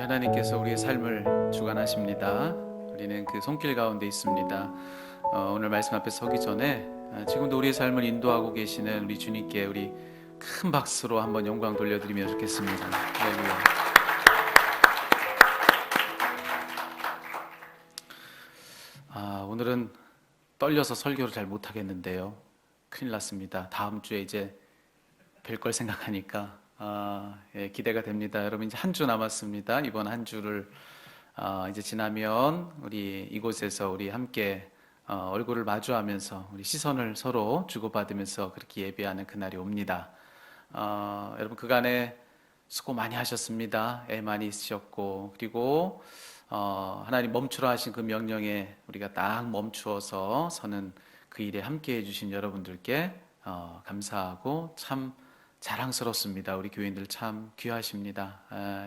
하나님께서 우리의 삶을 주관하십니다. 우리는 그 손길 가운데 있습니다. 오늘 말씀 앞에 서기 전에 지금도 우리의 삶을 인도하고 계시는 우리 주님께 우리 큰 박수로 한번 영광 돌려드리면 좋겠습니다. 할렐루야. 오늘은 떨려서 설교를 잘 못하겠는데요. 큰일 났습니다. 다음 주에 이제 뵐 걸 생각하니까 기대가 됩니다. 여러분 이제 한 주 남았습니다. 이번 한 주를 이제 지나면 우리 이곳에서 우리 함께 얼굴을 마주하면서 우리 시선을 서로 주고받으면서 그렇게 예배하는 그날이 옵니다. 여러분 그간에 수고 많이 하셨습니다. 애 많이 있으셨고 그리고 하나님 멈추라 하신 그 명령에 우리가 딱 멈추어서 서는 그 일에 함께 해주신 여러분들께 감사하고 참 자랑스럽습니다. 우리 교인들 참 귀하십니다.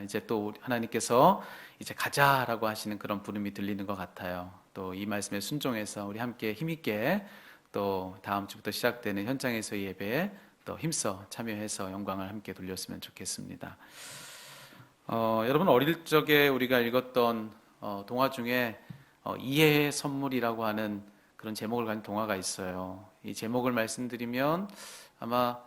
이제 또 하나님께서 이제 가자라고 하시는 그런 부름이 들리는 것 같아요. 또 이 말씀에 순종해서 우리 함께 힘있게 또 다음 주부터 시작되는 현장에서의 예배에 또 힘써 참여해서 영광을 함께 돌렸으면 좋겠습니다. 여러분 어릴 적에 우리가 읽었던 동화 중에 이해의 선물이라고 하는 그런 제목을 가진 동화가 있어요. 이 제목을 말씀드리면 아마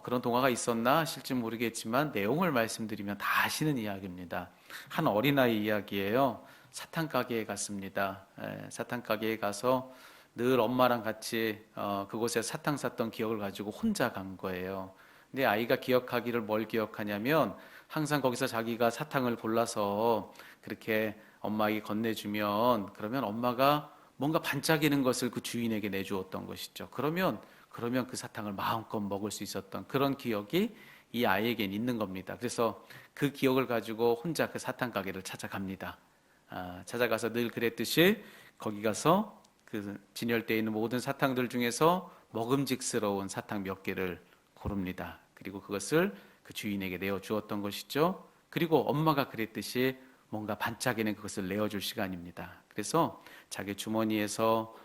그런 동화가 있었나 하실지 모르겠지만 내용을 말씀드리면 다 아시는 이야기입니다. 한 어린아이 이야기예요. 사탕 가게에 갔습니다. 사탕 가게에 가서 늘 엄마랑 같이 그곳에 사탕 샀던 기억을 가지고 혼자 간 거예요. 근데 아이가 기억하기를 뭘 기억하냐면 항상 거기서 자기가 사탕을 골라서 그렇게 엄마에게 건네주면 그러면 엄마가 뭔가 반짝이는 것을 그 주인에게 내주었던 것이죠. 그러면 그 사탕을 마음껏 먹을 수 있었던 그런 기억이 이 아이에겐 있는 겁니다. 그래서 그 기억을 가지고 혼자 그 사탕 가게를 찾아갑니다. 찾아가서 늘 그랬듯이 거기 가서 그 진열대에 있는 모든 사탕들 중에서 먹음직스러운 사탕 몇 개를 고릅니다. 그리고 그것을 그 주인에게 내어주었던 것이죠. 그리고 엄마가 그랬듯이 뭔가 반짝이는 그것을 내어줄 시간입니다. 그래서 자기 주머니에서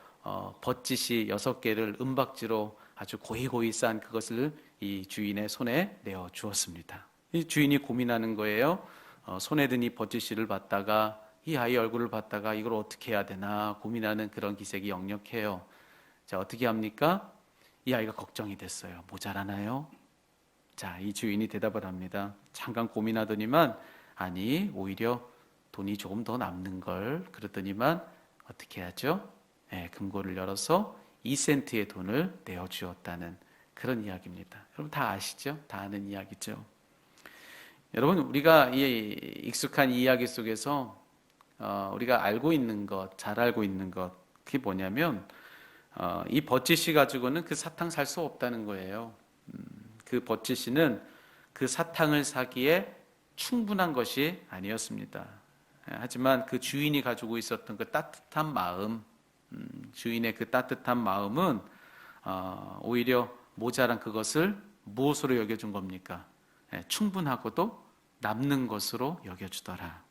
버짓이 6개를 은박지로 아주 고이고이 싼 그것을 이 주인의 손에 내어 주었습니다. 이 주인이 고민하는 거예요. 손에 든 이 버짓이를 받다가 이 아이 얼굴을 봤다가 이걸 어떻게 해야 되나 고민하는 그런 기색이 역력해요. 자, 어떻게 합니까? 이 아이가 걱정이 됐어요. 모자라나요? 자, 이 주인이 대답을 합니다. 잠깐 고민하더니만 아니 오히려 돈이 조금 더 남는 걸 그러더니만 어떻게 하죠? 금고를 열어서 2센트의 돈을 내어주었다는 그런 이야기입니다. 여러분 다 아시죠? 다 아는 이야기죠. 여러분 우리가 이 익숙한 이야기 속에서 우리가 알고 있는 것, 잘 알고 있는 것 그게 뭐냐면 이 버짓이 가지고는 그 사탕 살 수 없다는 거예요. 그 버짓이는 그 사탕을 사기에 충분한 것이 아니었습니다. 하지만 그 주인이 가지고 있었던 그 따뜻한 마음, 주인의 그 따뜻한 마음은 오히려 모자란 그것을 무엇으로 여겨준 겁니까? 충분하고도 남는 것으로 여겨주더라.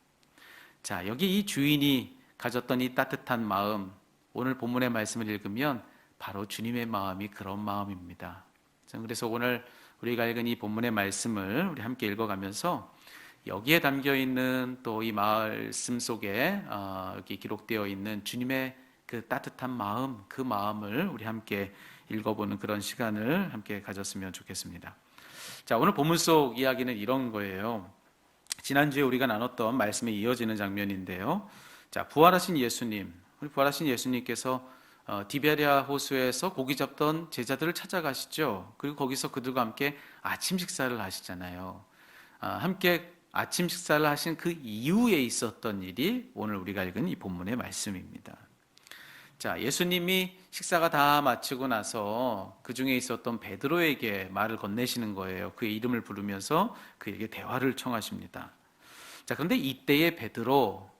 자, 여기 이 주인이 가졌던 이 따뜻한 마음, 오늘 본문의 말씀을 읽으면 바로 주님의 마음이 그런 마음입니다. 그래서 오늘 우리가 읽은 이 본문의 말씀을 우리 함께 읽어가면서 여기에 담겨 있는 또 이 말씀 속에 여기 기록되어 있는 주님의 그 따뜻한 마음, 그 마음을 우리 함께 읽어보는 그런 시간을 함께 가졌으면 좋겠습니다. 자, 오늘 본문 속 이야기는 이런 거예요. 지난주에 우리가 나눴던 말씀에 이어지는 장면인데요. 자, 부활하신 예수님, 우리 부활하신 예수님께서 디베랴 호수에서 고기 잡던 제자들을 찾아가시죠. 그리고 거기서 그들과 함께 아침 식사를 하시잖아요. 함께 아침 식사를 하신 그 이후에 있었던 일이 오늘 우리가 읽은 이 본문의 말씀입니다. 자, 예수님이 식사가 다 마치고 나서 그 중에 있었던 베드로에게 말을 건네시는 거예요. 그의 이름을 부르면서 그에게 대화를 청하십니다. 자, 그런데 이때의 베드로,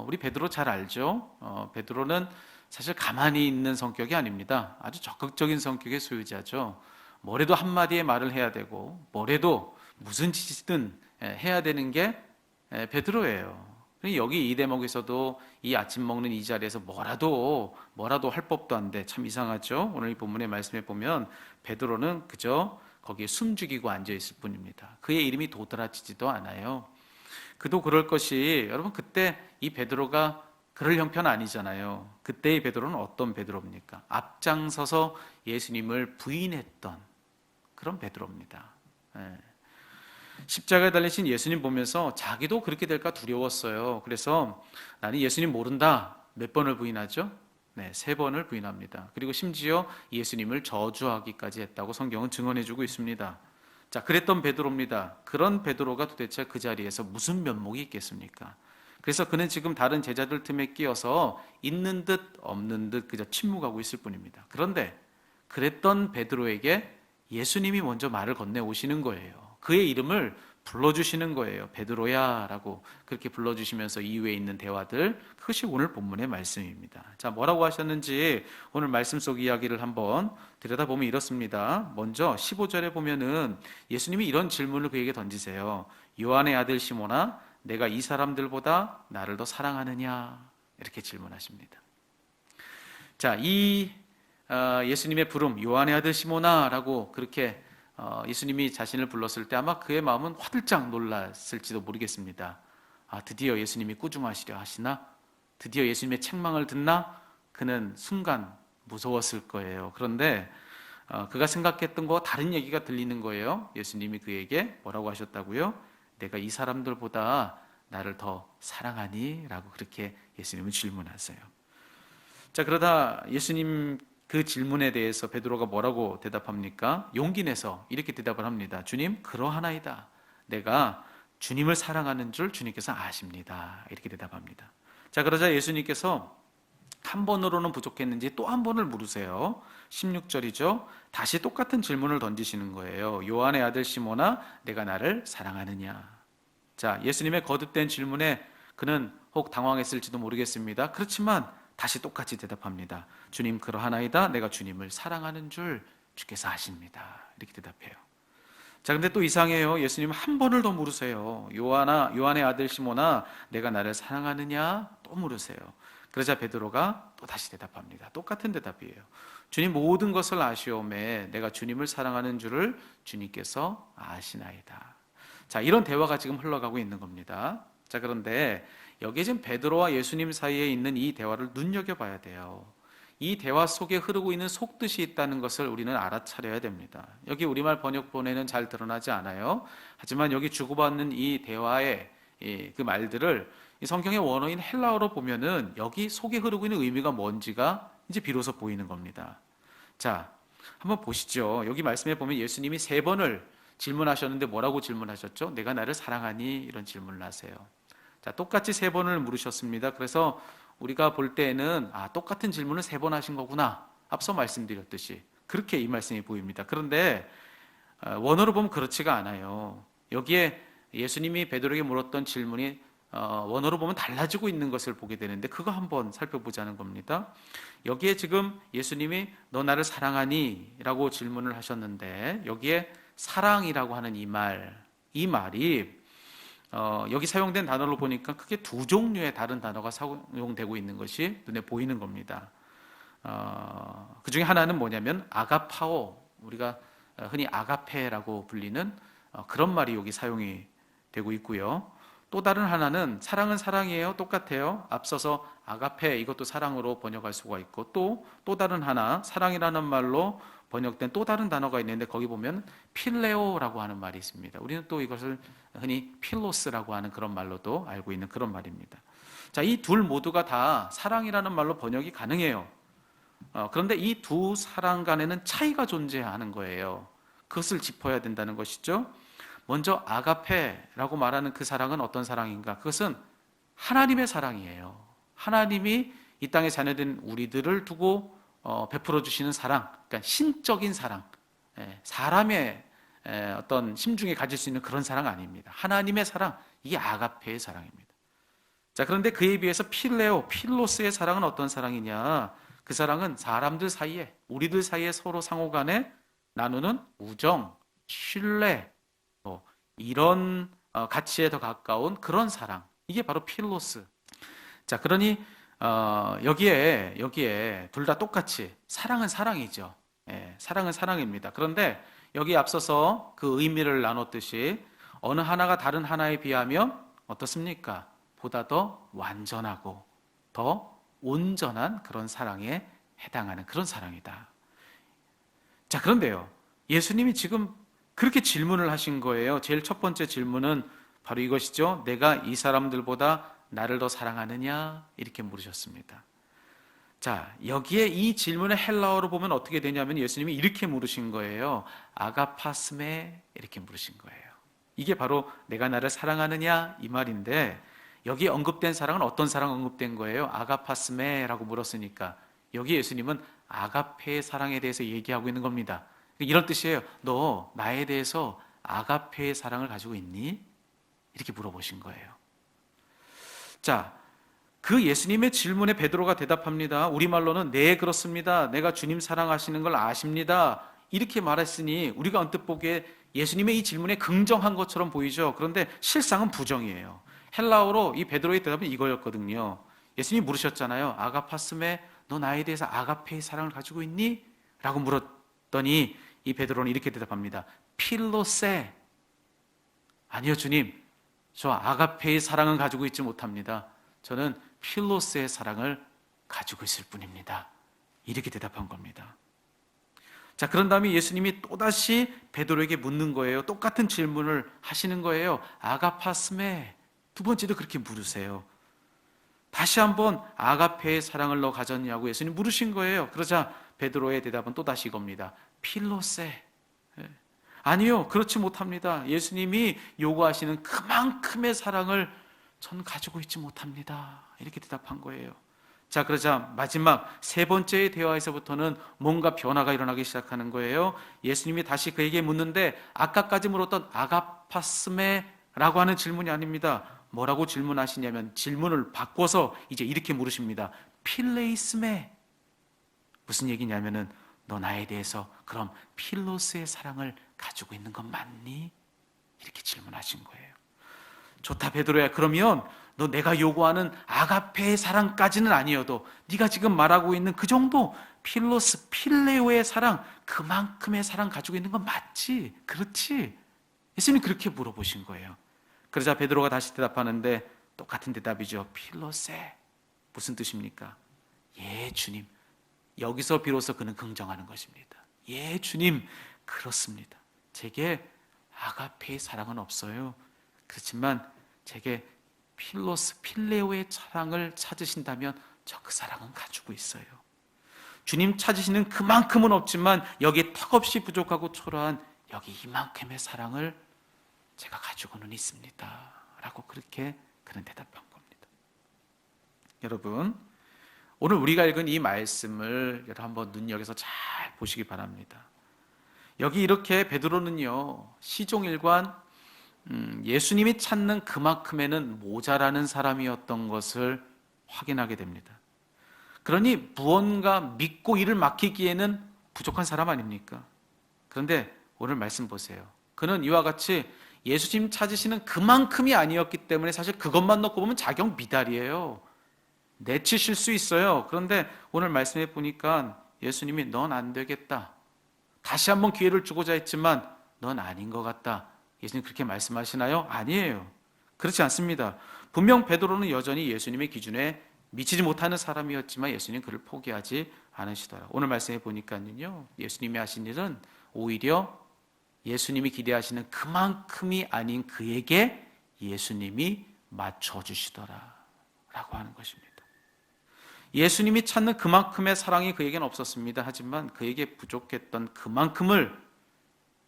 우리 베드로 잘 알죠? 베드로는 사실 가만히 있는 성격이 아닙니다. 아주 적극적인 성격의 소유자죠. 뭐래도 한마디의 말을 해야 되고 뭐래도 무슨 짓이든 해야 되는 게 베드로예요. 여기 이 대목에서도 이 아침 먹는 이 자리에서 뭐라도 할 법도 한데 참 이상하죠. 오늘 이 본문의 말씀에 보면 베드로는 그저 거기에 숨죽이고 앉아 있을 뿐입니다. 그의 이름이 도드라지지도 않아요. 그도 그럴 것이, 여러분 그때 이 베드로가 그럴 형편 아니잖아요. 그때의 베드로는 어떤 베드로입니까? 앞장서서 예수님을 부인했던 그런 베드로입니다. 예. 십자가에 달리신 예수님 보면서 자기도 그렇게 될까 두려웠어요. 그래서 나는 예수님 모른다. 몇 번을 부인하죠? 네, 3번을 부인합니다. 그리고 심지어 예수님을 저주하기까지 했다고 성경은 증언해주고 있습니다. 자, 그랬던 베드로입니다. 그런 베드로가 도대체 그 자리에서 무슨 면목이 있겠습니까? 그래서 그는 지금 다른 제자들 틈에 끼어서 있는 듯 없는 듯 그저 침묵하고 있을 뿐입니다. 그런데 그랬던 베드로에게 예수님이 먼저 말을 건네오시는 거예요. 그의 이름을 불러주시는 거예요. 베드로야 라고 그렇게 불러주시면서 이후에 있는 대화들, 그것이 오늘 본문의 말씀입니다. 자, 뭐라고 하셨는지 오늘 말씀 속 이야기를 한번 들여다보면 이렇습니다. 먼저 15절에 보면은 예수님이 이런 질문을 그에게 던지세요. 요한의 아들 시몬아, 내가 이 사람들보다 나를 더 사랑하느냐? 이렇게 질문하십니다. 자, 이 예수님의 부름, 요한의 아들 시몬아 라고 그렇게 예수님이 자신을 불렀을 때 아마 그의 마음은 화들짝 놀랐을지도 모르겠습니다. 아, 드디어 예수님이 꾸중하시려 하시나? 드디어 예수님의 책망을 듣나? 그는 순간 무서웠을 거예요. 그런데 그가 생각했던 거와 다른 얘기가 들리는 거예요. 예수님이 그에게 뭐라고 하셨다고요? 내가 이 사람들보다 나를 더 사랑하니? 라고 그렇게 예수님은 질문하세요. 자, 그러다 예수님 그 질문에 대해서 베드로가 뭐라고 대답합니까? 용기 내서 이렇게 대답을 합니다. 주님, 그러하나이다. 내가 주님을 사랑하는 줄 주님께서 아십니다. 이렇게 대답합니다. 자, 그러자 예수님께서 한 번으로는 부족했는지 또 한 번을 물으세요. 16절이죠. 다시 똑같은 질문을 던지시는 거예요. 요한의 아들 시몬아, 내가 나를 사랑하느냐? 자, 예수님의 거듭된 질문에 그는 혹 당황했을지도 모르겠습니다. 그렇지만 다시 똑같이 대답합니다. 주님, 그러하나이다. 내가 주님을 사랑하는 줄 주께서 아십니다. 이렇게 대답해요. 자, 근데 또 이상해요. 예수님 한 번을 더 물으세요. 요한의 아들 시몬아, 내가 나를 사랑하느냐? 또 물으세요. 그러자 베드로가 또 다시 대답합니다. 똑같은 대답이에요. 주님, 모든 것을 아시오매 내가 주님을 사랑하는 줄을 주님께서 아시나이다. 자, 이런 대화가 지금 흘러가고 있는 겁니다. 자, 그런데 여기에 지금 베드로와 예수님 사이에 있는 이 대화를 눈여겨봐야 돼요. 이 대화 속에 흐르고 있는 속뜻이 있다는 것을 우리는 알아차려야 됩니다. 여기 우리말 번역본에는 잘 드러나지 않아요. 하지만 여기 주고받는 이 대화의 그 말들을 이 성경의 원어인 헬라어로 보면은 여기 속에 흐르고 있는 의미가 뭔지가 이제 비로소 보이는 겁니다. 자, 한번 보시죠. 여기 말씀에 보면 예수님이 3번을 질문하셨는데 뭐라고 질문하셨죠? 내가 나를 사랑하니? 이런 질문을 하세요. 자, 똑같이 3번을 물으셨습니다. 그래서 우리가 볼 때에는 똑같은 질문을 3번 하신 거구나. 앞서 말씀드렸듯이 그렇게 이 말씀이 보입니다. 그런데 원어로 보면 그렇지가 않아요. 여기에 예수님이 베드로에게 물었던 질문이 원어로 보면 달라지고 있는 것을 보게 되는데 그거 한번 살펴보자는 겁니다. 여기에 지금 예수님이 너 나를 사랑하니? 라고 질문을 하셨는데 여기에 사랑이라고 하는 이 말이 여기 사용된 단어로 보니까 크게 2 종류의 다른 단어가 사용되고 있는 것이 눈에 보이는 겁니다. 그 중에 하나는 뭐냐면 아가파오, 우리가 흔히 아가페라고 불리는 그런 말이 여기 사용이 되고 있고요. 또 다른 하나는 사랑은 사랑이에요. 똑같아요. 앞서서 아가페, 이것도 사랑으로 번역할 수가 있고 또 다른 하나, 사랑이라는 말로 번역된 또 다른 단어가 있는데 거기 보면 필레오라고 하는 말이 있습니다. 우리는 또 이것을 흔히 필로스라고 하는 그런 말로도 알고 있는 그런 말입니다. 자, 이 둘 모두가 다 사랑이라는 말로 번역이 가능해요. 그런데 이 두 사랑 간에는 차이가 존재하는 거예요. 그것을 짚어야 된다는 것이죠. 먼저 아가페라고 말하는 그 사랑은 어떤 사랑인가? 그것은 하나님의 사랑이에요. 하나님이 이 땅에 자녀된 우리들을 두고 베풀어 주시는 사랑, 그러니까 신적인 사랑, 사람의 어떤 심중에 가질 수 있는 그런 사랑 아닙니다. 하나님의 사랑, 이게 아가페의 사랑입니다. 자, 그런데 그에 비해서 필로스의 사랑은 어떤 사랑이냐? 그 사랑은 사람들 사이에, 우리들 사이에 서로 상호간에 나누는 우정, 신뢰, 이런 가치에 더 가까운 그런 사랑, 이게 바로 필로스. 자, 그러니 여기에 둘 다 똑같이 사랑은 사랑이죠. 사랑은 사랑입니다. 그런데 여기 앞서서 그 의미를 나눴듯이 어느 하나가 다른 하나에 비하면 어떻습니까? 보다 더 완전하고 더 온전한 그런 사랑에 해당하는 그런 사랑이다. 자, 그런데요, 예수님이 지금 그렇게 질문을 하신 거예요. 제일 첫 번째 질문은 바로 이것이죠. 내가 이 사람들보다 나를 더 사랑하느냐? 이렇게 물으셨습니다. 자, 여기에 이 질문의 헬라어로 보면 어떻게 되냐면 예수님이 이렇게 물으신 거예요. 아가파스메, 이렇게 물으신 거예요. 이게 바로 내가 나를 사랑하느냐 이 말인데, 여기 언급된 사랑은 어떤 사랑 언급된 거예요? 아가파스메라고 물었으니까 여기 예수님은 아가페의 사랑에 대해서 얘기하고 있는 겁니다. 이런 뜻이에요. 너 나에 대해서 아가페의 사랑을 가지고 있니? 이렇게 물어보신 거예요. 자, 그 예수님의 질문에 베드로가 대답합니다. 우리말로는 네, 그렇습니다. 내가 주님 사랑하시는 걸 아십니다. 이렇게 말했으니 우리가 언뜻 보기에 예수님의 이 질문에 긍정한 것처럼 보이죠. 그런데 실상은 부정이에요. 헬라어로 이 베드로의 대답은 이거였거든요. 예수님이 물으셨잖아요. 아가파스메, 너 나에 대해서 아가페의 사랑을 가지고 있니? 라고 물었더니 이 베드로는 이렇게 대답합니다. 필로세. 아니요, 주님. 저 아가페의 사랑은 가지고 있지 못합니다. 저는 필로스의 사랑을 가지고 있을 뿐입니다. 이렇게 대답한 겁니다. 자, 그런 다음에 예수님이 또다시 베드로에게 묻는 거예요. 똑같은 질문을 하시는 거예요. 아가파스메, 두 번째도 그렇게 물으세요. 다시 한번 아가페의 사랑을 너 가졌냐고 예수님 물으신 거예요. 그러자 베드로의 대답은 또다시 이겁니다. 필로세. 아니요, 그렇지 못합니다. 예수님이 요구하시는 그만큼의 사랑을 전 가지고 있지 못합니다. 이렇게 대답한 거예요. 자, 그러자 마지막 세 번째의 대화에서부터는 뭔가 변화가 일어나기 시작하는 거예요. 예수님이 다시 그에게 묻는데 아까까지 물었던 아가파스메라고 하는 질문이 아닙니다. 뭐라고 질문하시냐면 질문을 바꿔서 이제 이렇게 물으십니다. 필레이스메. 무슨 얘기냐면은 너 나에 대해서 그럼 필로스의 사랑을 가지고 있는 건 맞니? 이렇게 질문하신 거예요. 좋다, 베드로야. 그러면 너 내가 요구하는 아가페의 사랑까지는 아니어도 네가 지금 말하고 있는 그 정도 필로스, 필레오의 사랑, 그만큼의 사랑 가지고 있는 건 맞지? 그렇지? 예수님이 그렇게 물어보신 거예요. 그러자 베드로가 다시 대답하는데 똑같은 대답이죠. 필로세. 무슨 뜻입니까? 예, 주님. 여기서 비로소 그는 긍정하는 것입니다. 예, 주님. 그렇습니다. 제게 아가페의 사랑은 없어요. 그렇지만 제게 필로스, 필레오의 사랑을 찾으신다면 저 그 사랑은 가지고 있어요. 주님 찾으시는 그만큼은 없지만 여기 턱없이 부족하고 초라한 여기 이만큼의 사랑을 제가 가지고는 있습니다. 라고 그렇게 그는 대답한 겁니다. 여러분, 오늘 우리가 읽은 이 말씀을 여러분 한번 눈여겨서 잘 보시기 바랍니다. 여기 이렇게 베드로는요, 시종일관 예수님이 찾는 그만큼에는 모자라는 사람이었던 것을 확인하게 됩니다. 그러니 무언가 믿고 이를 맡기기에는 부족한 사람 아닙니까? 그런데 오늘 말씀 보세요. 그는 이와 같이 예수님 찾으시는 그만큼이 아니었기 때문에 사실 그것만 놓고 보면 자격 미달이에요. 내치실 수 있어요. 그런데 오늘 말씀해 보니까 예수님이 넌 안 되겠다. 다시 한번 기회를 주고자 했지만 넌 아닌 것 같다. 예수님 그렇게 말씀하시나요? 아니에요. 그렇지 않습니다. 분명 베드로는 여전히 예수님의 기준에 미치지 못하는 사람이었지만 예수님 그를 포기하지 않으시더라. 오늘 말씀해 보니까요, 예수님이 하신 일은 오히려 예수님이 기대하시는 그만큼이 아닌 그에게 예수님이 맞춰주시더라 라고 하는 것입니다. 예수님이 찾는 그만큼의 사랑이 그에게는 없었습니다. 하지만 그에게 부족했던 그만큼을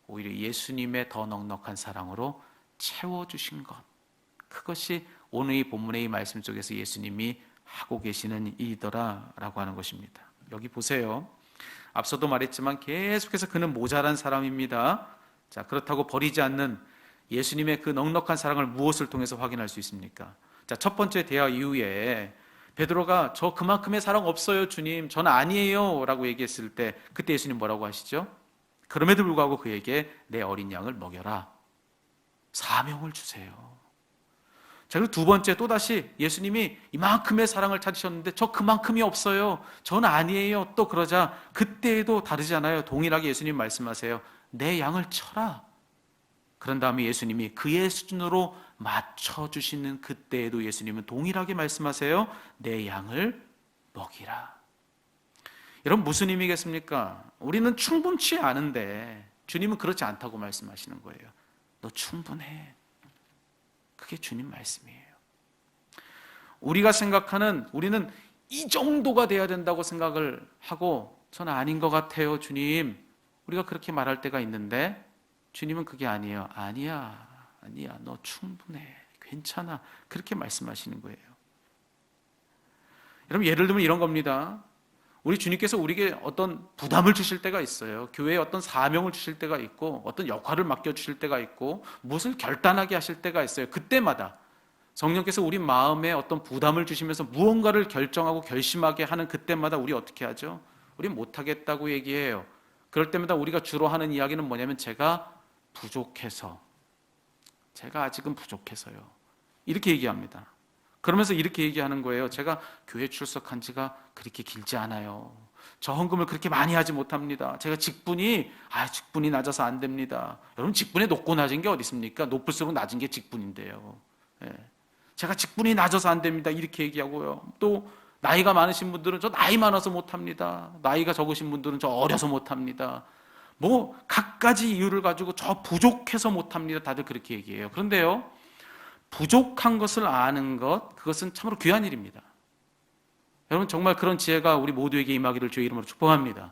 오히려 예수님의 더 넉넉한 사랑으로 채워주신 것, 그것이 오늘 이 본문의 이 말씀 속에서 예수님이 하고 계시는 일이더라라고 하는 것입니다. 여기 보세요. 앞서도 말했지만 계속해서 그는 모자란 사람입니다. 자, 그렇다고 버리지 않는 예수님의 그 넉넉한 사랑을 무엇을 통해서 확인할 수 있습니까? 자, 첫 번째 대화 이후에 베드로가 저 그만큼의 사랑 없어요, 주님. 저는 아니에요. 라고 얘기했을 때 그때 예수님 뭐라고 하시죠? 그럼에도 불구하고 그에게 내 어린 양을 먹여라. 사명을 주세요. 자, 그리고 두 번째 또다시 예수님이 이만큼의 사랑을 찾으셨는데 저 그만큼이 없어요. 저는 아니에요. 또 그러자 그때에도 다르지 않아요. 동일하게 예수님 말씀하세요. 내 양을 쳐라. 그런 다음에 예수님이 그의 수준으로 맞춰주시는 그때에도 예수님은 동일하게 말씀하세요. 내 양을 먹이라. 여러분, 무슨 의미겠습니까? 우리는 충분치 않은데 주님은 그렇지 않다고 말씀하시는 거예요. 너 충분해. 그게 주님 말씀이에요. 우리가 생각하는, 우리는 이 정도가 돼야 된다고 생각을 하고, 저는 아닌 것 같아요, 주님. 우리가 그렇게 말할 때가 있는데 주님은 그게 아니에요. 아니야, 너 충분해, 괜찮아, 그렇게 말씀하시는 거예요. 여러분, 예를 들면 이런 겁니다. 우리 주님께서 우리에게 어떤 부담을 주실 때가 있어요. 교회에 어떤 사명을 주실 때가 있고, 어떤 역할을 맡겨주실 때가 있고, 무엇을 결단하게 하실 때가 있어요. 그때마다 성령께서 우리 마음에 어떤 부담을 주시면서 무언가를 결정하고 결심하게 하는 그때마다 우리 어떻게 하죠? 우리 못하겠다고 얘기해요. 그럴 때마다 우리가 주로 하는 이야기는 뭐냐면, 제가 아직은 부족해서요, 이렇게 얘기합니다. 그러면서 이렇게 얘기하는 거예요. 제가 교회 출석한 지가 그렇게 길지 않아요. 저 헌금을 그렇게 많이 하지 못합니다. 제가 직분이 낮아서 안 됩니다. 여러분, 직분이 높고 낮은 게 어디 있습니까? 높을수록 낮은 게 직분인데요. 제가 직분이 낮아서 안 됩니다, 이렇게 얘기하고요. 또 나이가 많으신 분들은 저 나이 많아서 못합니다. 나이가 적으신 분들은 저 어려서 못합니다. 뭐 갖가지 이유를 가지고 저 부족해서 못합니다, 다들 그렇게 얘기해요. 그런데요, 부족한 것을 아는 것, 그것은 참으로 귀한 일입니다. 여러분, 정말 그런 지혜가 우리 모두에게 임하기를 주의 이름으로 축복합니다.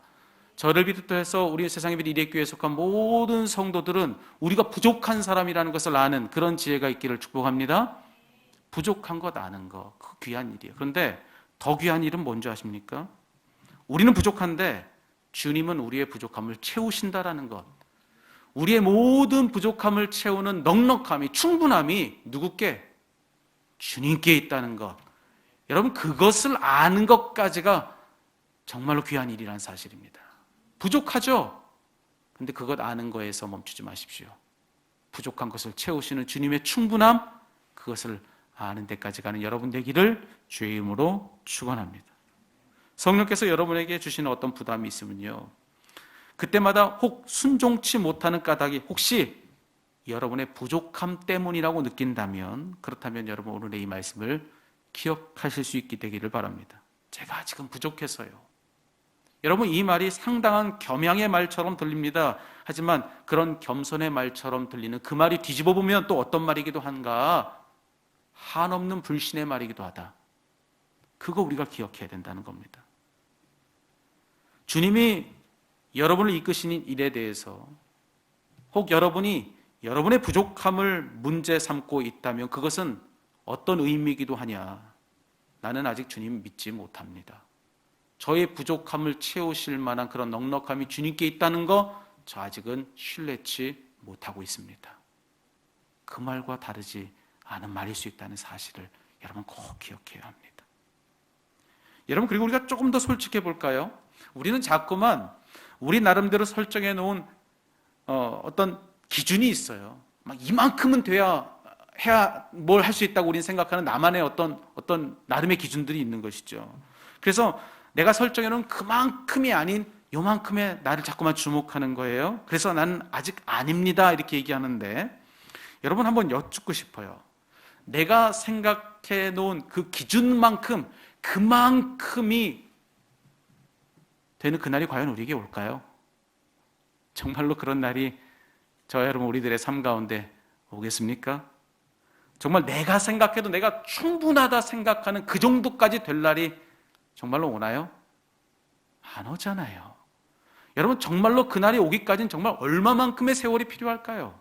저를 비롯해서 우리 세상의 빛 이레교회에 속한 모든 성도들은 우리가 부족한 사람이라는 것을 아는 그런 지혜가 있기를 축복합니다. 부족한 것 아는 것, 그 귀한 일이에요. 그런데 더 귀한 일은 뭔지 아십니까? 우리는 부족한데 주님은 우리의 부족함을 채우신다라는 것. 우리의 모든 부족함을 채우는 넉넉함이, 충분함이 누구께? 주님께 있다는 것. 여러분, 그것을 아는 것까지가 정말로 귀한 일이라는 사실입니다. 부족하죠? 근데 그것 아는 거에서 멈추지 마십시오. 부족한 것을 채우시는 주님의 충분함, 그것을 아는 데까지 가는 여러분 되기를 주의 이름으로 축원합니다. 성령께서 여러분에게 주시는 어떤 부담이 있으면요, 그때마다 혹 순종치 못하는 까닭이 혹시 여러분의 부족함 때문이라고 느낀다면, 그렇다면 여러분 오늘의 이 말씀을 기억하실 수 있게 되기를 바랍니다. 제가 아직은 부족해서요. 여러분, 이 말이 상당한 겸양의 말처럼 들립니다. 하지만 그런 겸손의 말처럼 들리는 그 말이 뒤집어 보면 또 어떤 말이기도 한가? 한없는 불신의 말이기도 하다. 그거 우리가 기억해야 된다는 겁니다. 주님이 여러분을 이끄시는 일에 대해서 혹 여러분이 여러분의 부족함을 문제 삼고 있다면 그것은 어떤 의미이기도 하냐? 나는 아직 주님 믿지 못합니다. 저의 부족함을 채우실 만한 그런 넉넉함이 주님께 있다는 거, 저 아직은 신뢰치 못하고 있습니다. 그 말과 다르지 않은 말일 수 있다는 사실을 여러분 꼭 기억해야 합니다. 여러분, 그리고 우리가 조금 더 솔직해 볼까요? 우리는 자꾸만 우리 나름대로 설정해 놓은 어떤 기준이 있어요. 막 이만큼은 해야 뭘 할 수 있다고 우리는 생각하는 나만의 어떤 나름의 기준들이 있는 것이죠. 그래서 내가 설정해 놓은 그만큼이 아닌 요만큼의 나를 자꾸만 주목하는 거예요. 그래서 나는 아직 아닙니다, 이렇게 얘기하는데, 여러분 한번 여쭙고 싶어요. 내가 생각해 놓은 그 기준만큼, 그만큼이 되는 그날이 과연 우리에게 올까요? 정말로 그런 날이 저와 여러분 우리들의 삶 가운데 오겠습니까? 정말 내가 생각해도 내가 충분하다 생각하는 그 정도까지 될 날이 정말로 오나요? 안 오잖아요. 여러분, 정말로 그날이 오기까지는 정말 얼마만큼의 세월이 필요할까요?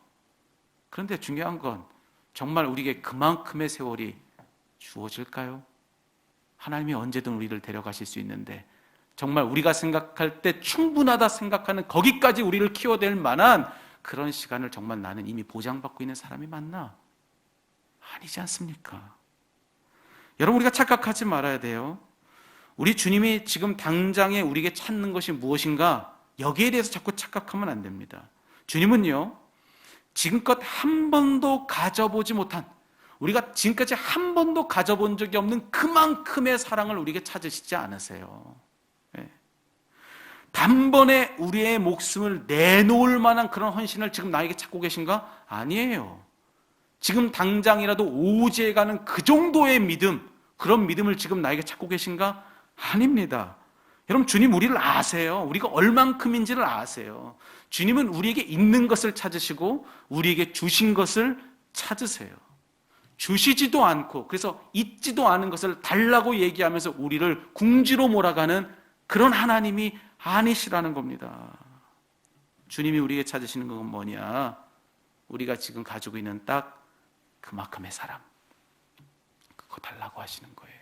그런데 중요한 건 정말 우리에게 그만큼의 세월이 주어질까요? 하나님이 언제든 우리를 데려가실 수 있는데, 정말 우리가 생각할 때 충분하다 생각하는 거기까지 우리를 키워낼 만한 그런 시간을 정말 나는 이미 보장받고 있는 사람이 맞나? 아니지 않습니까? 여러분, 우리가 착각하지 말아야 돼요. 우리 주님이 지금 당장에 우리에게 찾는 것이 무엇인가, 여기에 대해서 자꾸 착각하면 안 됩니다. 주님은요, 지금껏 한 번도 가져보지 못한, 우리가 지금까지 한 번도 가져본 적이 없는 그만큼의 사랑을 우리에게 찾으시지 않으세요. 단번에 우리의 목숨을 내놓을 만한 그런 헌신을 지금 나에게 찾고 계신가? 아니에요. 지금 당장이라도 오지에 가는 그 정도의 믿음, 그런 믿음을 지금 나에게 찾고 계신가? 아닙니다. 여러분, 주님 우리를 아세요. 우리가 얼만큼인지를 아세요. 주님은 우리에게 있는 것을 찾으시고 우리에게 주신 것을 찾으세요. 주시지도 않고 그래서 있지도 않은 것을 달라고 얘기하면서 우리를 궁지로 몰아가는 그런 하나님이 아니시라는 겁니다. 주님이 우리에게 찾으시는 건 뭐냐? 우리가 지금 가지고 있는 딱 그만큼의 사랑, 그거 달라고 하시는 거예요.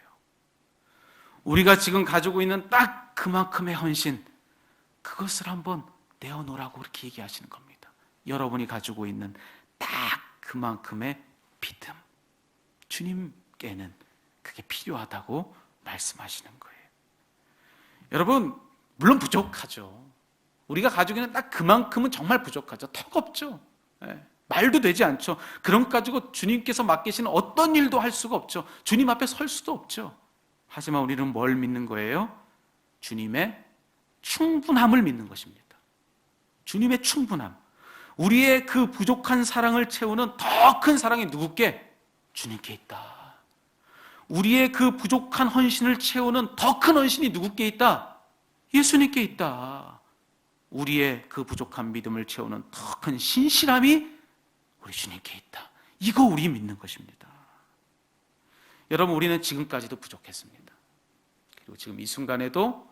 우리가 지금 가지고 있는 딱 그만큼의 헌신, 그것을 한번 내어놓으라고 그렇게 얘기하시는 겁니다. 여러분이 가지고 있는 딱 그만큼의 믿음, 주님께는 그게 필요하다고 말씀하시는 거예요. 여러분, 물론 부족하죠. 우리가 가지고 있는 딱 그만큼은 정말 부족하죠. 턱없죠. 말도 되지 않죠. 그런 것 가지고 주님께서 맡기시는 어떤 일도 할 수가 없죠. 주님 앞에 설 수도 없죠. 하지만 우리는 뭘 믿는 거예요? 주님의 충분함을 믿는 것입니다. 주님의 충분함. 우리의 그 부족한 사랑을 채우는 더 큰 사랑이 누구께? 주님께 있다. 우리의 그 부족한 헌신을 채우는 더 큰 헌신이 누구께 있다? 예수님께 있다. 우리의 그 부족한 믿음을 채우는 더 큰 신실함이 우리 주님께 있다. 이거 우리 믿는 것입니다. 여러분, 우리는 지금까지도 부족했습니다. 그리고 지금 이 순간에도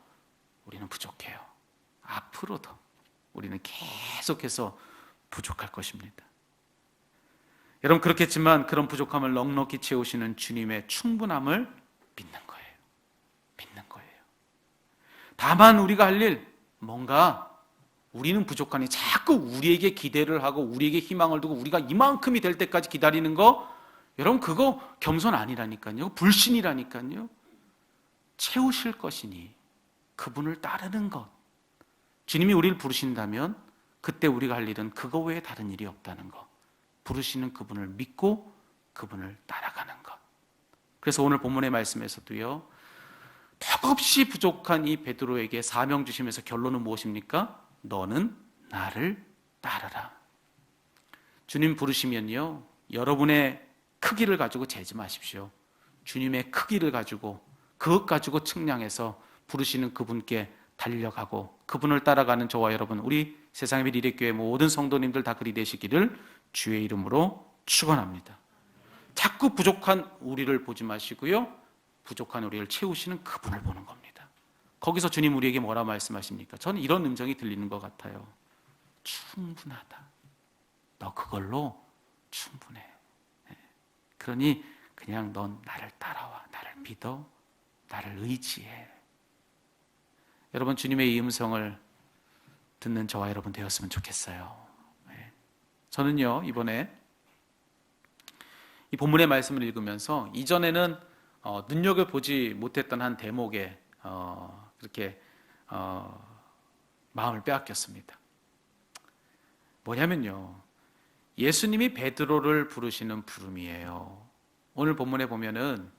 우리는 부족해요. 앞으로도 우리는 계속해서 부족할 것입니다. 여러분, 그렇겠지만 그런 부족함을 넉넉히 채우시는 주님의 충분함을 믿는 거예요. 믿는 거예요. 다만 우리가 할 일, 뭔가 우리는 부족하니 자꾸 우리에게 기대를 하고 우리에게 희망을 두고 우리가 이만큼이 될 때까지 기다리는 거, 여러분 그거 겸손 아니라니까요. 불신이라니까요. 채우실 것이니 그분을 따르는 것. 주님이 우리를 부르신다면 그때 우리가 할 일은 그거 외에 다른 일이 없다는 것. 부르시는 그분을 믿고 그분을 따라가는 것. 그래서 오늘 본문의 말씀에서도요, 턱없이 부족한 이 베드로에게 사명 주시면서 결론은 무엇입니까? 너는 나를 따르라. 주님 부르시면요, 여러분의 크기를 가지고 재지 마십시오. 주님의 크기를 가지고, 그것 가지고 측량해서 부르시는 그분께 달려가고 그분을 따라가는 저와 여러분, 우리 세상의 빛 이레교회 모든 성도님들 다 그리 되시기를 주의 이름으로 축원합니다. 자꾸 부족한 우리를 보지 마시고요, 부족한 우리를 채우시는 그분을 보는 겁니다. 거기서 주님 우리에게 뭐라 말씀하십니까? 저는 이런 음성이 들리는 것 같아요. 충분하다. 너 그걸로 충분해. 그러니 그냥 넌 나를 따라와. 나를 믿어. 나를 의지해. 여러분, 주님의 이 음성을 듣는 저와 여러분 되었으면 좋겠어요. 저는요, 이번에 이 본문의 말씀을 읽으면서 이전에는 눈여겨보지 못했던 한 대목에 그렇게 마음을 빼앗겼습니다. 뭐냐면요, 예수님이 베드로를 부르시는 부름이에요. 오늘 본문에 보면은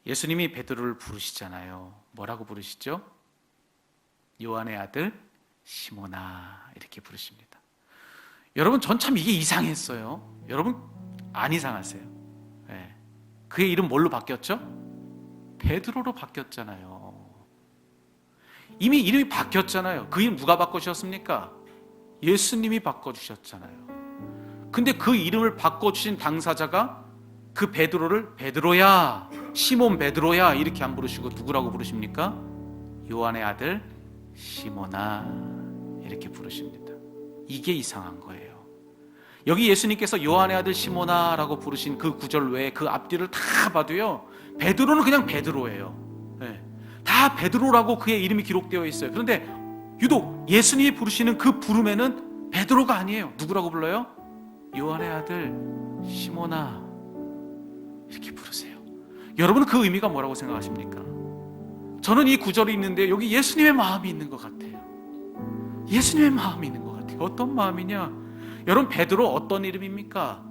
예수님이 베드로를 부르시잖아요. 뭐라고 부르시죠? 요한의 아들 시몬아, 이렇게 부르십니다. 여러분, 전 참 이게 이상했어요. 여러분 안 이상하세요? 네. 그의 이름 뭘로 바뀌었죠? 베드로로 바뀌었잖아요. 이미 이름이 바뀌었잖아요. 그 이름 누가 바꿔주셨습니까? 예수님이 바꿔주셨잖아요. 근데 그 이름을 바꿔주신 당사자가 그 베드로를 베드로야, 시몬 베드로야 이렇게 안 부르시고 누구라고 부르십니까? 요한의 아들 시몬아, 이렇게 부르십니다. 이게 이상한 거예요. 여기 예수님께서 요한의 아들 시몬아라고 부르신 그 구절 외에 그 앞뒤를 다 봐도요, 베드로는 그냥 베드로예요. 네. 다 베드로라고 그의 이름이 기록되어 있어요. 그런데 유독 예수님이 부르시는 그 부름에는 베드로가 아니에요. 누구라고 불러요? 요한의 아들 시몬아, 이렇게 부르세요. 여러분은 그 의미가 뭐라고 생각하십니까? 저는 이 구절이 있는데 여기 예수님의 마음이 있는 것 같아요. 예수님의 마음이 있는 것 같아요. 어떤 마음이냐? 여러분, 베드로 어떤 이름입니까?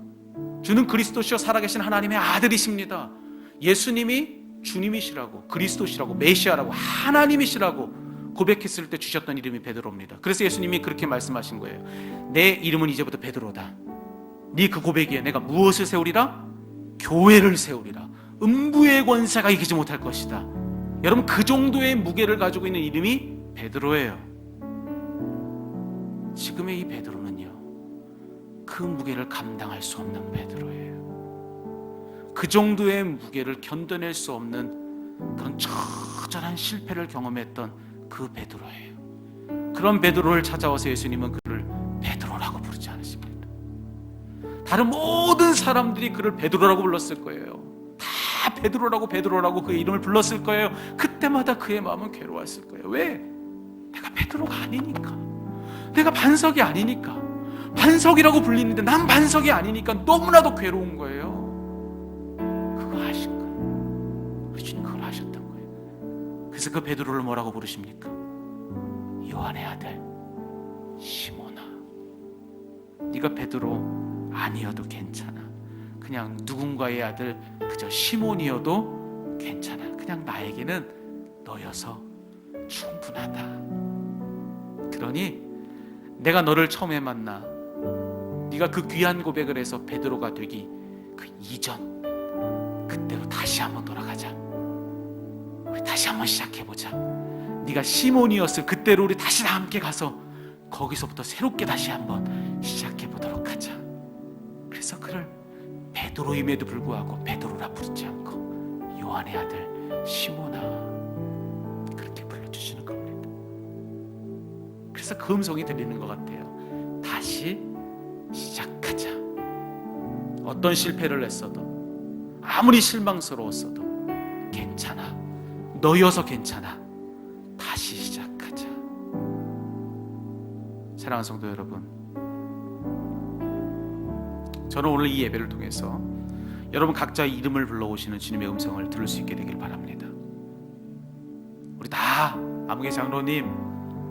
주는 그리스도시요 살아계신 하나님의 아들이십니다. 예수님이 주님이시라고, 그리스도시라고, 메시아라고, 하나님이시라고 고백했을 때 주셨던 이름이 베드로입니다. 그래서 예수님이 그렇게 말씀하신 거예요. 내 이름은 이제부터 베드로다. 네 그 고백에 내가 무엇을 세우리라? 교회를 세우리라. 음부의 권세가 이기지 못할 것이다. 여러분, 그 정도의 무게를 가지고 있는 이름이 베드로예요. 지금의 이 베드로는요, 그 무게를 감당할 수 없는 베드로예요. 그 정도의 무게를 견뎌낼 수 없는 그런 처절한 실패를 경험했던 그 베드로예요. 그런 베드로를 찾아와서 예수님은 그를 베드로라고 부르지 않으십니다. 다른 모든 사람들이 그를 베드로라고 불렀을 거예요. 다 베드로라고 그의 이름을 불렀을 거예요. 그때마다 그의 마음은 괴로웠을 거예요. 왜? 내가 베드로가 아니니까. 내가 반석이 아니니까. 반석이라고 불리는데 난 반석이 아니니까 너무나도 괴로운 거예요. 그거 아신 거예요. 우리 주님 그걸 아셨던 거예요. 그래서 그 베드로를 뭐라고 부르십니까? 요한의 아들 시몬아, 네가 베드로 아니어도 괜찮아. 그냥 누군가의 아들 그저 시몬이어도 괜찮아. 그냥 나에게는 너여서 충분하다. 그러니 내가 너를 처음에 만나 네가 그 귀한 고백을 해서 베드로가 되기 그 이전 그때로 다시 한번 돌아가자. 우리 다시 한번 시작해보자. 네가 시몬이었을 그때로 우리 다시 다 함께 가서 거기서부터 새롭게 다시 한번 시작해보도록 하자. 그래서 그를 베드로임에도 불구하고 베드로라 부르지 않고 요한의 아들 시몬아 그렇게 불러주시는 겁니다. 그래서 그 음성이 들리는 것 같아요. 다시 시작하자. 어떤 실패를 했어도 아무리 실망스러웠어도 괜찮아. 너여서 괜찮아. 다시 시작하자. 사랑하는 성도 여러분, 저는 오늘 이 예배를 통해서 여러분 각자의 이름을 불러오시는 주님의 음성을 들을 수 있게 되길 바랍니다. 우리 다 아무개 장로님,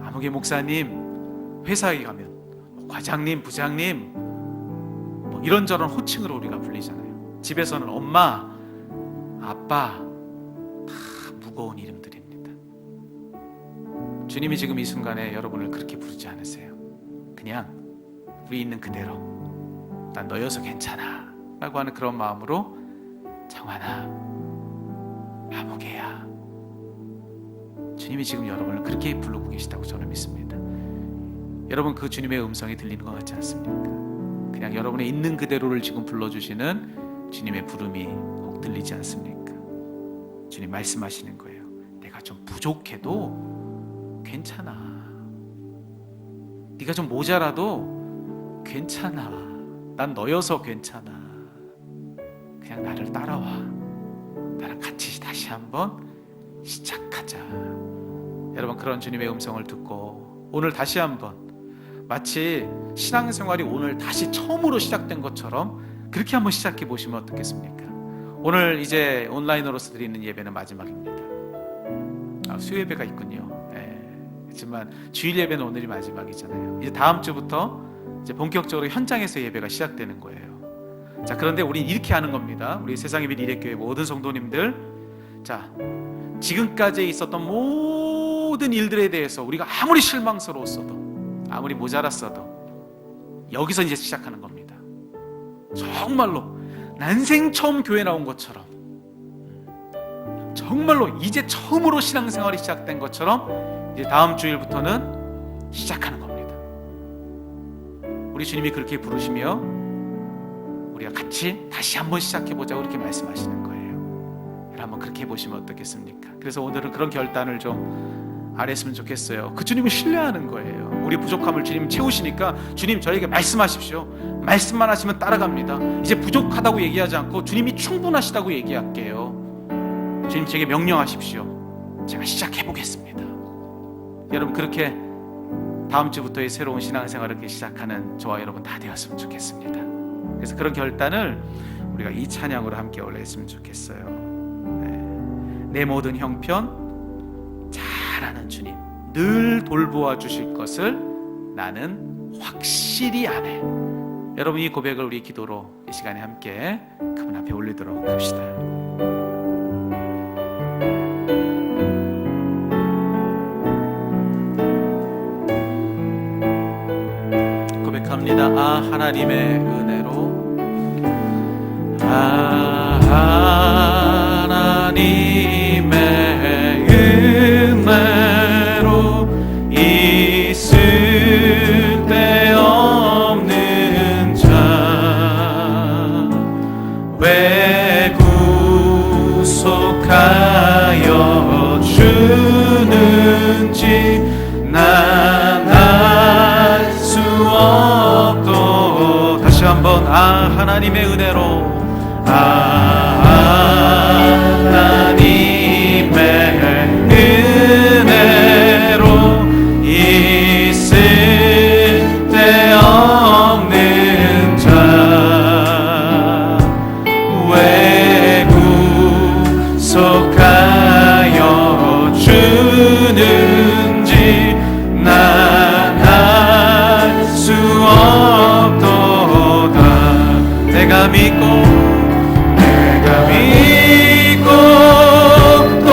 아무개 목사님, 회사에 가면 과장님, 부장님 뭐 이런저런 호칭으로 우리가 불리잖아요. 집에서는 엄마, 아빠 다 무거운 이름들입니다. 주님이 지금 이 순간에 여러분을 그렇게 부르지 않으세요. 그냥 우리 있는 그대로 난 너여서 괜찮아 라고 하는 그런 마음으로 정환아, 아무개야, 주님이 지금 여러분을 그렇게 부르고 계시다고 저는 믿습니다. 여러분 그 주님의 음성이 들리는 것 같지 않습니까? 그냥 여러분의 있는 그대로를 지금 불러주시는 주님의 부름이 혹 들리지 않습니까? 주님 말씀하시는 거예요. 내가 좀 부족해도 괜찮아. 네가 좀 모자라도 괜찮아. 난 너여서 괜찮아. 그냥 나를 따라와. 나랑 같이 다시 한번 시작하자. 여러분 그런 주님의 음성을 듣고 오늘 다시 한번 마치 신앙생활이 오늘 다시 처음으로 시작된 것처럼 그렇게 한번 시작해 보시면 어떻겠습니까? 오늘 이제 온라인으로서 드리는 예배는 마지막입니다. 수요 예배가 있군요. 그렇지만 주일 예배는 오늘이 마지막이잖아요. 이제 다음 주부터 이제 본격적으로 현장에서 예배가 시작되는 거예요. 자, 그런데 우린 이렇게 하는 겁니다. 우리 세상의 빛 이레교회 모든 성도님들, 자, 지금까지 있었던 모든 일들에 대해서 우리가 아무리 실망스러웠어도 아무리 모자랐어도 여기서 이제 시작하는 겁니다. 정말로 난생 처음 교회 나온 것처럼, 정말로 이제 처음으로 신앙생활이 시작된 것처럼 이제 다음 주일부터는 시작하는 겁니다. 우리 주님이 그렇게 부르시며 우리가 같이 다시 한번 시작해보자고 그렇게 말씀하시는 거예요. 여러분 한번 그렇게 해보시면 어떻겠습니까? 그래서 오늘은 그런 결단을 좀 안 했으면 좋겠어요. 그 주님을 신뢰하는 거예요. 우리 부족함을 주님 채우시니까 주님 저에게 말씀하십시오. 말씀만 하시면 따라갑니다. 이제 부족하다고 얘기하지 않고 주님이 충분하시다고 얘기할게요. 주님 제게 명령하십시오. 제가 시작해보겠습니다. 여러분 그렇게 다음 주부터의 새로운 신앙생활을 이렇게 시작하는 저와 여러분 다 되었으면 좋겠습니다. 그래서 그런 결단을 우리가 이 찬양으로 함께 올렸으면 좋겠어요. 내 모든 형편 잘하는 주님, 늘 돌보아 주실 것을 나는 확실히 아네. 여러분 이 고백을 우리 기도로 이 시간에 함께 그분 앞에 올리도록 합시다. 합니다. 아 하나님의 은혜로, 아 하나님의 은혜로 있을 데 없는 자 왜 구속하여 주는지 난 알 수 없도. 다시 한번 아 하나님의 은혜로, 하나님의 은혜로 있을 데 없는 자 왜 구속하여 주는지 난 알 수 없도다. 내가 믿고 또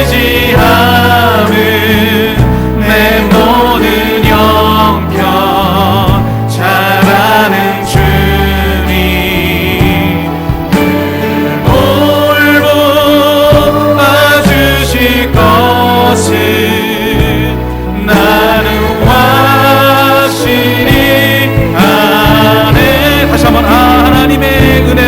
의지하는 내 모든 형편 잘 아는 주님 돌봐주실 것을 나는 확실히 아네. 다시 한번 하나님의 은혜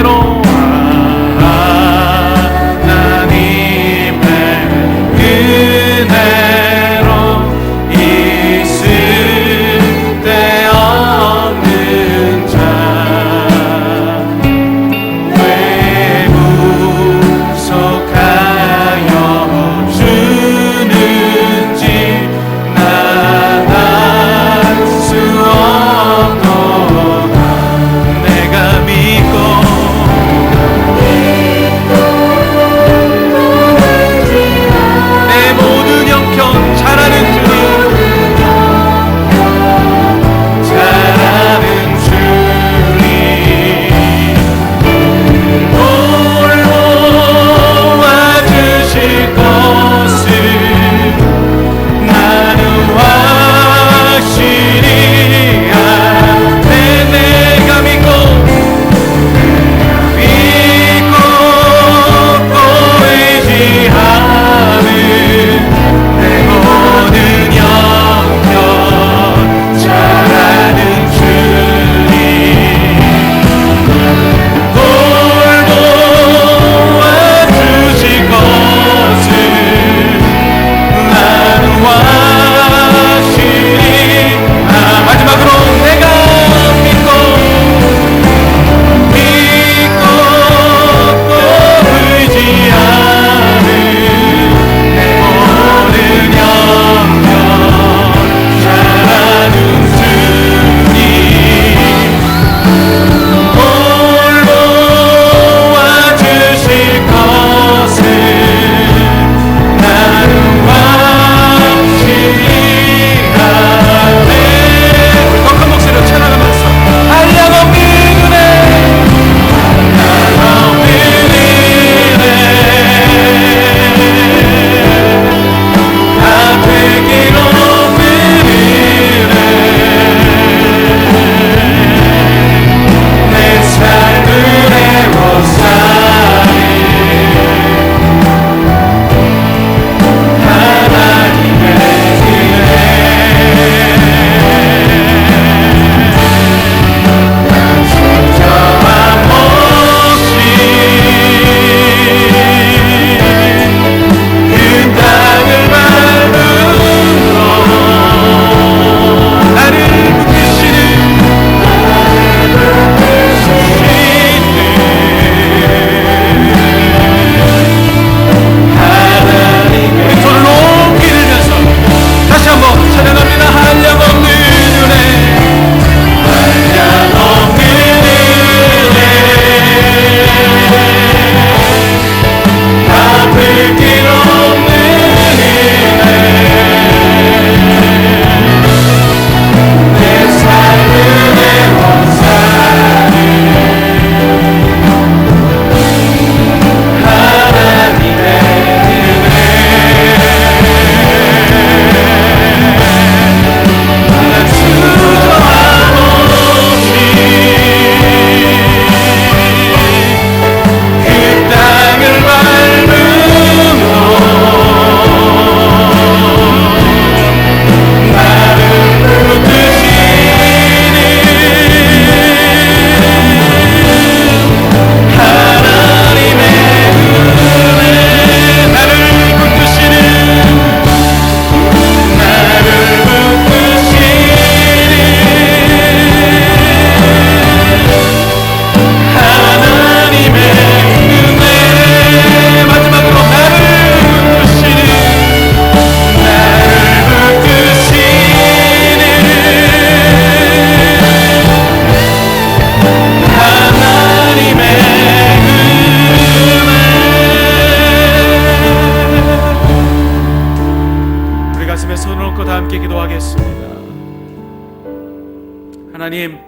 하나님,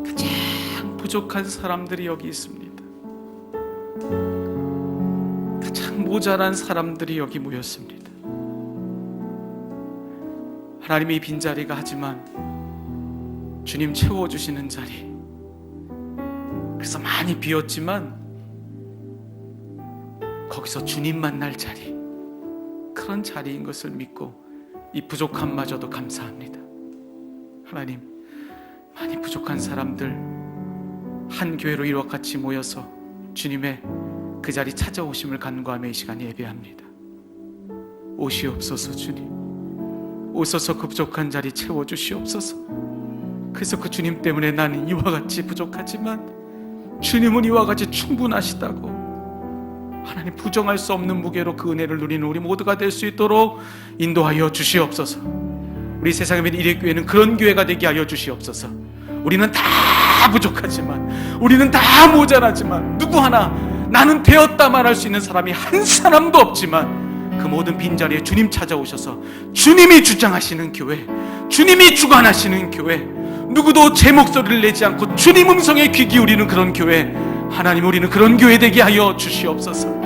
가장 부족한 사람들이 여기 있습니다. 가장 모자란 사람들이 여기 모였습니다. 하나님의 이 빈자리가 하지만 주님 채워주시는 자리, 그래서 많이 비었지만 거기서 주님 만날 자리, 그런 자리인 것을 믿고 이 부족함마저도 감사합니다. 하나님, 많이 부족한 사람들 한 교회로 이와 같이 모여서 주님의 그 자리 찾아오심을 간구하며 이 시간 예배합니다. 오시옵소서. 주님 오셔서 그 부족한 자리 채워주시옵소서. 그래서 그 주님 때문에 나는 이와 같이 부족하지만 주님은 이와 같이 충분하시다고, 하나님 부정할 수 없는 무게로 그 은혜를 누리는 우리 모두가 될 수 있도록 인도하여 주시옵소서. 우리 세상에 있는 일일교회는 그런 교회가 되게 하여 주시옵소서. 우리는 다 부족하지만, 우리는 다 모자라지만, 누구 하나 나는 되었다 말할 수 있는 사람이 한 사람도 없지만 그 모든 빈자리에 주님 찾아오셔서 주님이 주장하시는 교회, 주님이 주관하시는 교회, 누구도 제 목소리를 내지 않고 주님 음성에 귀 기울이는 그런 교회, 하나님 우리는 그런 교회 되게 하여 주시옵소서.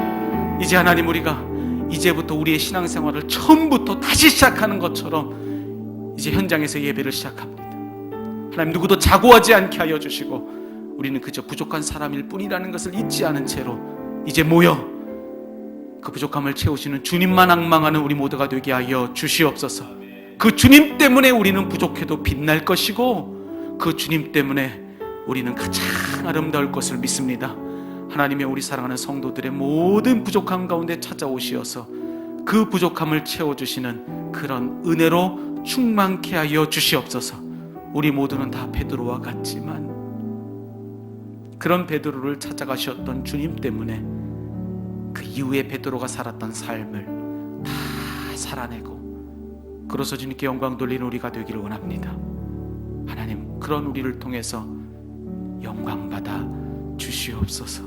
이제 하나님, 우리가 이제부터 우리의 신앙생활을 처음부터 다시 시작하는 것처럼 이제 현장에서 예배를 시작합니다. 하나님, 누구도 자고하지 않게 하여 주시고 우리는 그저 부족한 사람일 뿐이라는 것을 잊지 않은 채로 이제 모여 그 부족함을 채우시는 주님만 앙망하는 우리 모두가 되게 하여 주시옵소서. 그 주님 때문에 우리는 부족해도 빛날 것이고 그 주님 때문에 우리는 가장 아름다울 것을 믿습니다. 하나님의 우리 사랑하는 성도들의 모든 부족함 가운데 찾아오시어서 그 부족함을 채워주시는 그런 은혜로 충만케 하여 주시옵소서. 우리 모두는 다 베드로와 같지만 그런 베드로를 찾아가셨던 주님 때문에 그 이후에 베드로가 살았던 삶을 다 살아내고 그로서 주님께 영광 돌리는 우리가 되기를 원합니다. 하나님, 그런 우리를 통해서 영광 받아 주시옵소서.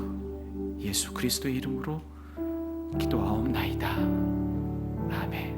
예수 그리스도의 이름으로 기도하옵나이다. 아멘.